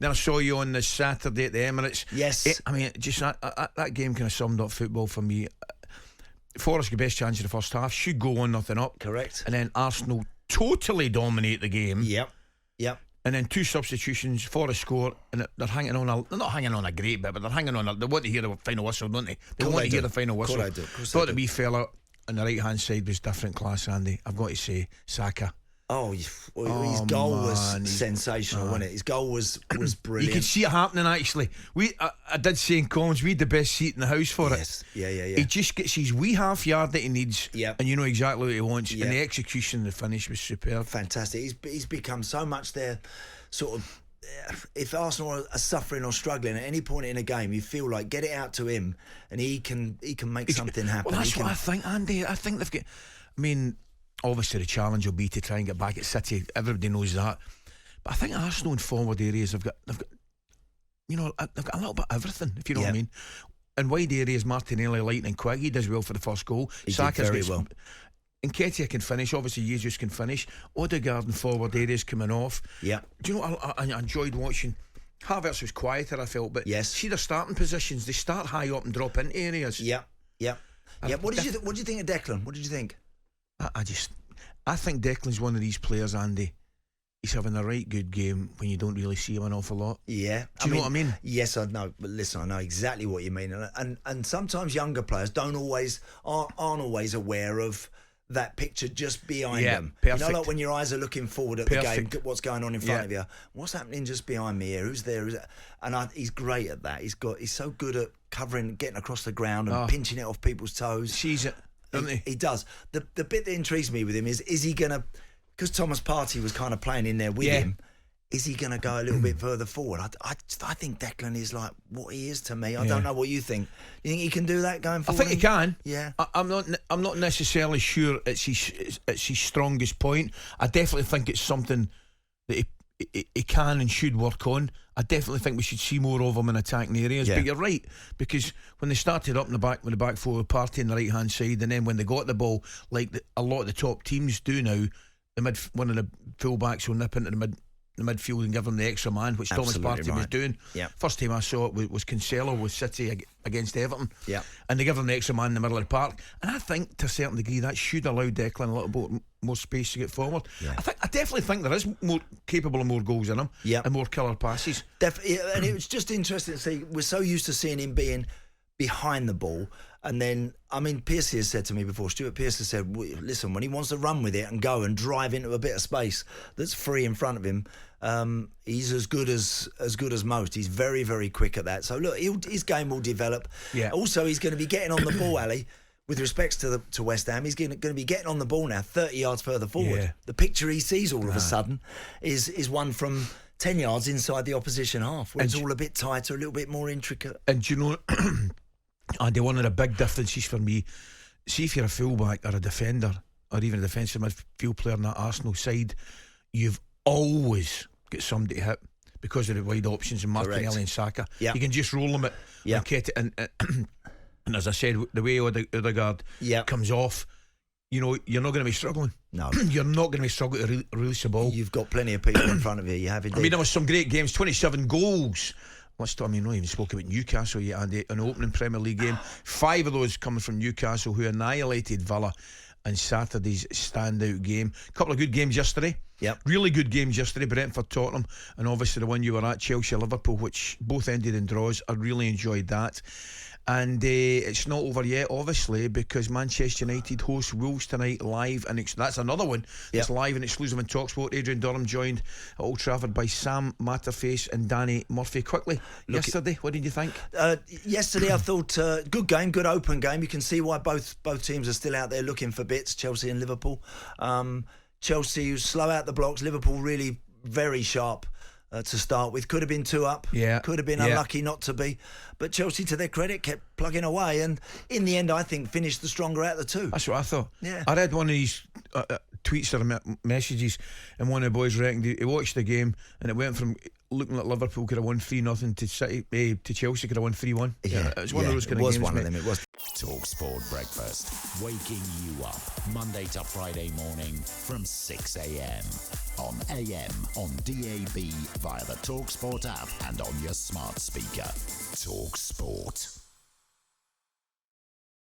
Then I saw you on this Saturday at the Emirates. Yes. I mean, just that game kind of summed up football for me. Forest got best chance in the first half, should go 1-0 up. Correct. And then Arsenal totally dominate the game. Yep. And then 2 substitutions, Forest score, and they're hanging on they're not hanging on a great bit, but they're hanging on they want to hear the final whistle, don't they? They want to hear the final whistle. Thought the wee fella on the right hand side was different class, Andy. I've got to say, Saka. Oh, his goal was sensational, wasn't it? His goal was brilliant. You could see it happening, actually. I did say in comments, we had the best seat in the house for it. Yeah. He just gets his wee half yard that he needs, and you know exactly what he wants. Yep. And the execution, the finish was superb. Fantastic. He's become so much their sort of. If Arsenal are suffering or struggling at any point in a game, you feel like get it out to him, and he can make something happen. Well, that's what I think, Andy. I think they've got. I mean, obviously the challenge will be to try and get back at City. Everybody knows that, but I think Arsenal in forward areas they've got you know, they've got a little bit of everything, if you know what I mean. In wide areas, Martinelli lightning quick. He does well for the first goal. He did very well. Nketiah can finish. Obviously, Jesus can finish. Odegaard in forward areas coming off. Yeah. Do you know what I enjoyed watching? Havertz was quieter, I felt, but see their starting positions. They start high up and drop into areas. Yeah. What did you think of Declan? What did you think? I think Declan's one of these players, Andy. He's having a right good game when you don't really see him an awful lot. Yeah. Do you know what I mean? Yes, I know. But listen, I know exactly what you mean. And sometimes younger players aren't always aware of that picture just behind them. Perfect. You know, like when your eyes are looking forward at the game, what's going on in front of you. What's happening just behind me here? Who's there? He's great at that. He's so good at covering, getting across the ground and pinching it off people's toes. Sees it, doesn't he? He does. The bit that intrigues me with him is he going to, because Thomas Partey was kind of playing in there with him, is he going to go a little bit further forward? I think Declan is like what he is to me. I don't know what you think. You think he can do that going forward? I think he can. Yeah. I'm not necessarily sure it's his strongest point. I definitely think it's something that he can and should work on. I definitely think we should see more of him in attacking areas. But you're right, because when they started up in the back with the back four, Partey on the right hand side, and then when they got the ball, like a lot of the top teams do now, one of the full backs will nip into the midfield and give them the extra man, which Thomas Partey was doing. First time I saw it was Cancelo with City against Everton, and they give them the extra man in the middle of the park. And I think to a certain degree that should allow Declan a little bit more space to get forward. I definitely think there is more capable of more goals in him, and more killer passes. And it was just interesting to see. We're so used to seeing him being behind the ball. And then, I mean, Pearcey has said to me before, Stuart Pearce has said, listen, when he wants to run with it and go and drive into a bit of space that's free in front of him, he's as good as most. He's very, very quick at that. So look, his game will develop. Also, he's going to be getting on the ball, Ali. With respects to West Ham, he's going to be getting on the ball now 30 yards further forward. The picture he sees all of a sudden is one from 10 yards inside the opposition half, where it's all a bit tighter, a little bit more intricate. And you know, Andy, one of the big differences for me, see if you're a fullback or a defender or even a defensive midfield player in that Arsenal side, you've always got somebody to hit because of the wide options in Martinelli and Saka. You can just roll them at and as I said, the way Odegaard comes off, you know, you're not going to be struggling. No. You're not going to be struggling to release the ball. You've got plenty of people in front of you. You have indeed. I mean, there was some great games, 27 goals. I mean, not even spoke about Newcastle yet, Andy, an opening Premier League game. 5 of those coming from Newcastle, who annihilated Villa in Saturday's standout game. A couple of good games yesterday. Really good games yesterday. Brentford, Tottenham, and obviously the one you were at, Chelsea, Liverpool, which both ended in draws. I really enjoyed that. And it's not over yet, obviously, because Manchester United host Wolves tonight live, and that's another one that's live and exclusive on TalkSPORT. Adrian Durham joined at Old Trafford by Sam Matterface and Danny Murphy. Quickly, yesterday, what did you think? Yesterday I thought good game, good open game. You can see why both teams are still out there looking for bits, Chelsea and Liverpool. Chelsea was slow out the blocks, Liverpool really very sharp to start with. Could have been 2 up, could have been unlucky not to be, but Chelsea, to their credit, kept plugging away, and in the end I think finished the stronger out of the two. That's what I thought. I read one of these tweets or messages, and one of the boys reckoned he watched the game and it went from looking like Liverpool could have won 3-0 to City to Chelsea could have won 3-1. It was one of those kind of games. It was one of them. It was. TalkSPORT Breakfast, waking you up Monday to Friday morning from 6 a.m. on AM, on DAB, via the TalkSPORT app and on your smart speaker. TalkSPORT.